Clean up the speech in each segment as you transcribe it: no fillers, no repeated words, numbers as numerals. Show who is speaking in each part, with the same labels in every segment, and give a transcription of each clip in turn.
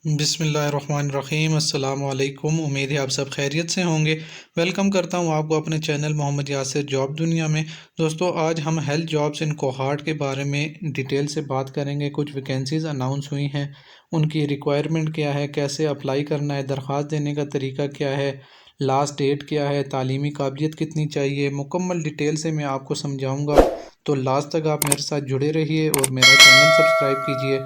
Speaker 1: بسم اللہ الرحمن الرحیم۔ السلام علیکم، امید ہے آپ سب خیریت سے ہوں گے۔ ویلکم کرتا ہوں آپ کو اپنے چینل محمد یاسر جاب دنیا میں۔ دوستو، آج ہم ہیلتھ جابس ان کوہارٹ کے بارے میں ڈیٹیل سے بات کریں گے۔ کچھ ویکینسیز اناؤنس ہوئی ہیں، ان کی ریکوائرمنٹ کیا ہے، کیسے اپلائی کرنا ہے، درخواست دینے کا طریقہ کیا ہے، لاسٹ ڈیٹ کیا ہے، تعلیمی قابلیت کتنی چاہیے، مکمل ڈیٹیل سے میں آپ کو سمجھاؤں گا۔ تو لاسٹ تک آپ میرے ساتھ جڑے رہیے اور میرا چینل سبسکرائب کیجیے۔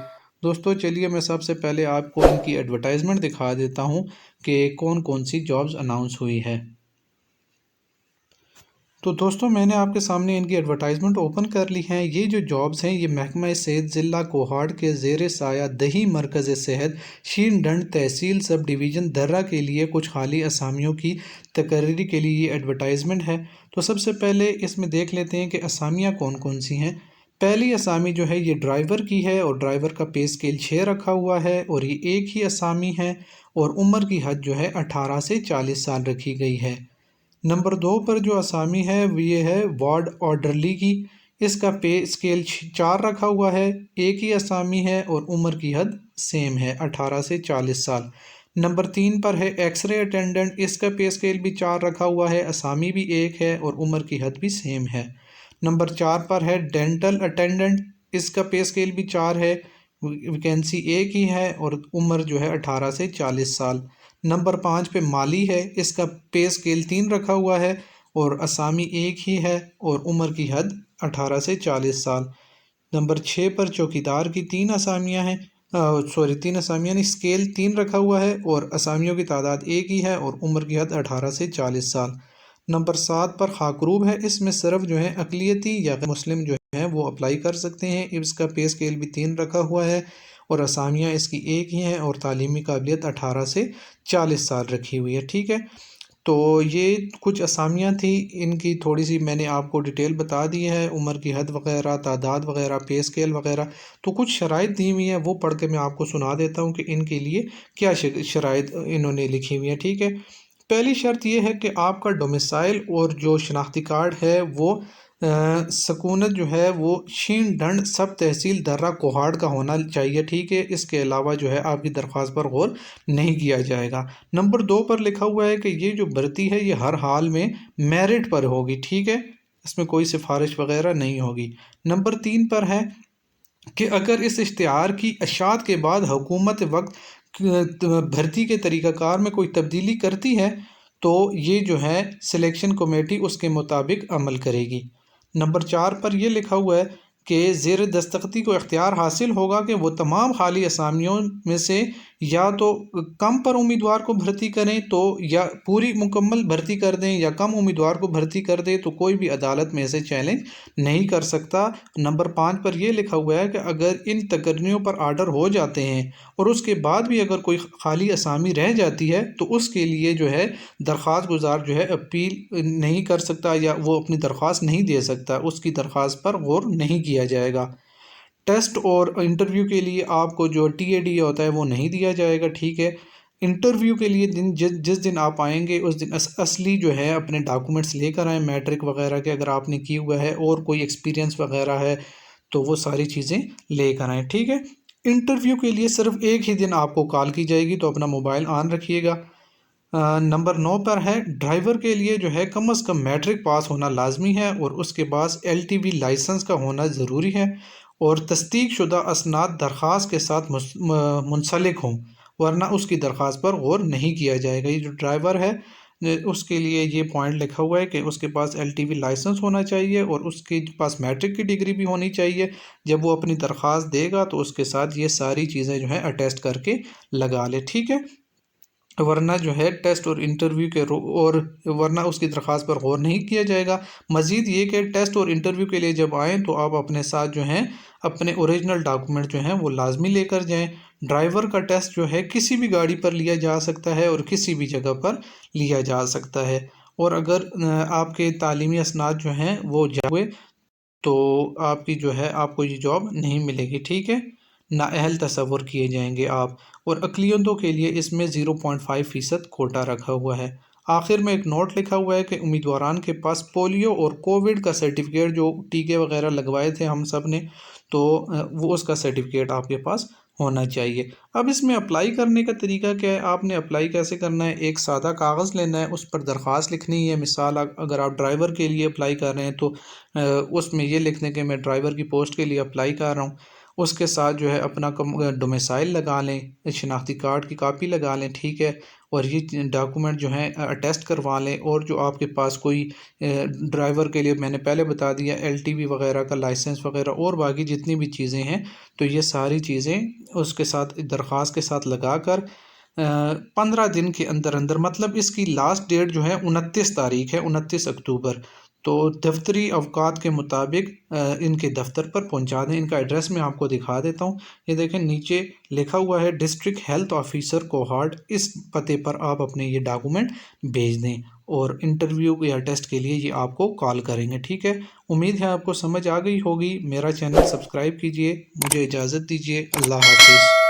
Speaker 1: دوستو چلیے میں سب سے پہلے آپ کو ان کی ایڈورٹائزمنٹ دکھا دیتا ہوں کہ کون کون سی جابز اناؤنس ہوئی ہے۔ تو دوستو میں نے آپ کے سامنے ان کی ایڈورٹائزمنٹ اوپن کر لی ہیں۔ یہ جو جابز ہیں یہ محکمہ صحت ضلع کوہاٹ کے زیر سایہ دیہی مرکز صحت شین ڈنڈ تحصیل سب ڈویژن درہ کے لیے کچھ خالی اسامیوں کی تقرری کے لیے یہ ایڈورٹائزمنٹ ہے۔ تو سب سے پہلے اس میں دیکھ لیتے ہیں کہ اسامیاں کون کون سی ہیں۔ پہلی اسامی جو ہے یہ ڈرائیور کی ہے اور ڈرائیور کا پے اسکیل 6 رکھا ہوا ہے اور یہ ایک ہی اسامی ہے اور عمر کی حد جو ہے 18 سے 40 سال رکھی گئی ہے۔ نمبر 2 پر جو اسامی ہے وہ یہ ہے وارڈ آرڈرلی کی، اس کا پے اسکیل 4 رکھا ہوا ہے، ایک ہی اسامی ہے اور عمر کی حد سیم ہے 18 سے 40 سال۔ نمبر 3 پر ہے ایکس رے اٹینڈنٹ، اس کا پے اسکیل بھی 4 رکھا ہوا ہے، اسامی بھی ایک ہے اور عمر کی حد بھی سیم ہے۔ نمبر 4 پر ہے ڈینٹل اٹینڈنٹ، اس کا پے اسکیل بھی 4 ہے، ویکینسی ایک ہی ہے اور عمر جو ہے 18 سے 40 سال۔ نمبر 5 پہ مالی ہے، اس کا پے اسکیل 3 رکھا ہوا ہے اور اسامی ایک ہی ہے اور عمر کی حد 18 سے 40 سال۔ نمبر 6 پر چوکیدار کی 3 اسامیاں ہیں، 3 اسامیاں نہیں، اسکیل 3 رکھا ہوا ہے اور اسامیوں کی تعداد ایک ہی ہے اور عمر کی حد 18 سے 40 سال۔ نمبر 7 پر خاکروب ہے، اس میں صرف جو ہے اقلیتی یا مسلم جو ہیں وہ اپلائی کر سکتے ہیں، اس کا پے اسکیل بھی 3 رکھا ہوا ہے اور اسامیاں اس کی ایک ہی ہیں اور تعلیمی قابلیت 18 سے 40 سال رکھی ہوئی ہے۔ ٹھیک ہے، تو یہ کچھ اسامیاں تھیں، ان کی تھوڑی سی میں نے آپ کو ڈیٹیل بتا دی ہے، عمر کی حد وغیرہ، تعداد وغیرہ، پے اسکیل وغیرہ۔ تو کچھ شرائط دی ہوئی ہیں وہ پڑھ کے میں آپ کو سنا دیتا ہوں کہ ان کے لیے کیا شرائط انہوں نے لکھی ہوئی ہیں۔ ٹھیک ہے، پہلی شرط یہ ہے کہ آپ کا ڈومیسائل اور جو شناختی کارڈ ہے وہ سکونت جو ہے وہ شین ڈنڈ سب تحصیل درہ کوہاٹ کا ہونا چاہیے۔ ٹھیک ہے، اس کے علاوہ جو ہے آپ کی درخواست پر غور نہیں کیا جائے گا۔ نمبر 2 پر لکھا ہوا ہے کہ یہ جو بھرتی ہے یہ ہر حال میں میرٹ پر ہوگی۔ ٹھیک ہے، اس میں کوئی سفارش وغیرہ نہیں ہوگی۔ نمبر 3 پر ہے کہ اگر اس اشتہار کی اشاعت کے بعد حکومت وقت بھرتی کے طریقہ کار میں کوئی تبدیلی کرتی ہے تو یہ جو ہے سلیکشن کمیٹی اس کے مطابق عمل کرے گی۔ نمبر 4 پر یہ لکھا ہوا ہے کہ زیر دستخطی کو اختیار حاصل ہوگا کہ وہ تمام خالی اسامیوں میں سے یا تو کم پر امیدوار کو بھرتی کریں تو یا پوری مکمل بھرتی کر دیں یا کم امیدوار کو بھرتی کر دیں، تو کوئی بھی عدالت میں اسے چیلنج نہیں کر سکتا۔ نمبر 5 پر یہ لکھا ہوا ہے کہ اگر ان تقرریوں پر آرڈر ہو جاتے ہیں اور اس کے بعد بھی اگر کوئی خالی اسامی رہ جاتی ہے تو اس کے لیے جو ہے درخواست گزار جو ہے اپیل نہیں کر سکتا یا وہ اپنی درخواست نہیں دے سکتا، اس کی درخواست پر غور نہیں کیا جائے گا۔ ٹیسٹ اور انٹرویو کے لیے آپ کو جو ٹی اے ڈی ہوتا ہے وہ نہیں دیا جائے گا۔ ٹھیک ہے، انٹرویو کے لیے جس دن آپ آئیں گے اس دن اصلی جو ہے اپنے ڈاکومنٹس لے کر آئیں، میٹرک وغیرہ کے اگر آپ نے کی ہوا ہے اور کوئی ایکسپیرینس وغیرہ ہے تو وہ ساری چیزیں لے کر آئیں۔ ٹھیک ہے، انٹرویو کے لیے صرف ایک ہی دن آپ کو کال کی جائے گی، تو اپنا موبائل آن رکھیے گا۔ نمبر 9 پر ہے ڈرائیور کے لیے جو ہے کم از کم میٹرک پاس ہونا لازمی ہے اور اس کے بعد ایل ٹی وی لائسنس کا ہونا ضروری ہے اور تصدیق شدہ اسناد درخواست کے ساتھ منسلک ہوں، ورنہ اس کی درخواست پر غور نہیں کیا جائے گا۔ یہ جو ڈرائیور ہے اس کے لیے یہ پوائنٹ لکھا ہوا ہے کہ اس کے پاس ایل ٹی وی لائسنس ہونا چاہیے اور اس کے پاس میٹرک کی ڈگری بھی ہونی چاہیے۔ جب وہ اپنی درخواست دے گا تو اس کے ساتھ یہ ساری چیزیں جو ہے اٹیسٹ کر کے لگا لے۔ ٹھیک ہے، ورنہ جو ہے ٹیسٹ اور انٹرویو کے اور ورنہ اس کی درخواست پر غور نہیں کیا جائے گا۔ مزید یہ کہ ٹیسٹ اور انٹرویو کے لیے جب آئیں تو آپ اپنے ساتھ جو ہیں اپنے اوریجنل ڈاکومنٹ جو ہیں وہ لازمی لے کر جائیں۔ ڈرائیور کا ٹیسٹ جو ہے کسی بھی گاڑی پر لیا جا سکتا ہے اور کسی بھی جگہ پر لیا جا سکتا ہے، اور اگر آپ کے تعلیمی اسناد جو ہیں وہ ہوئے تو آپ کی جو ہے آپ کو یہ جاب نہیں ملے گی۔ ٹھیک ہے، نااہل تصور کیے جائیں گے آپ، اور اقلیتوں کے لیے اس میں 0.5% کوٹا رکھا ہوا ہے۔ آخر میں ایک نوٹ لکھا ہوا ہے کہ امیدواران کے پاس پولیو اور کووڈ کا سرٹیفکیٹ، جو ٹیکے وغیرہ لگوائے تھے ہم سب نے، تو وہ اس کا سرٹیفکیٹ آپ کے پاس ہونا چاہیے۔ اب اس میں اپلائی کرنے کا طریقہ کیا ہے، آپ نے اپلائی کیسے کرنا ہے، ایک سادہ کاغذ لینا ہے، اس پر درخواست لکھنی ہے۔ مثال اگر آپ ڈرائیور کے لیے اپلائی کر رہے ہیں تو اس میں یہ لکھ دیں کہ میں ڈرائیور کی پوسٹ کے لیے اپلائی کر رہا ہوں۔ اس کے ساتھ جو ہے اپنا ڈومیسائل لگا لیں، شناختی کارڈ کی کاپی لگا لیں، ٹھیک ہے، اور یہ ڈاکومنٹ جو ہیں اٹیسٹ کروا لیں، اور جو آپ کے پاس کوئی ڈرائیور کے لیے میں نے پہلے بتا دیا LTV وغیرہ کا لائسنس وغیرہ، اور باقی جتنی بھی چیزیں ہیں، تو یہ ساری چیزیں اس کے ساتھ درخواست کے ساتھ لگا کر 15 دن کے اندر اندر، مطلب اس کی لاسٹ ڈیٹ جو ہے 29 تاریخ ہے، 29 اکتوبر، تو دفتری اوقات کے مطابق ان کے دفتر پر پہنچا دیں۔ ان کا ایڈریس میں آپ کو دکھا دیتا ہوں، یہ دیکھیں نیچے لکھا ہوا ہے ڈسٹرکٹ ہیلتھ آفیسر کوہاٹ، اس پتے پر آپ اپنے یہ ڈاکومنٹ بھیج دیں، اور انٹرویو یا ٹیسٹ کے لیے یہ آپ کو کال کریں گے، ٹھیک ہے۔ امید ہے آپ کو سمجھ آ گئی ہوگی۔ میرا چینل سبسکرائب کیجئے، مجھے اجازت دیجئے، اللہ حافظ۔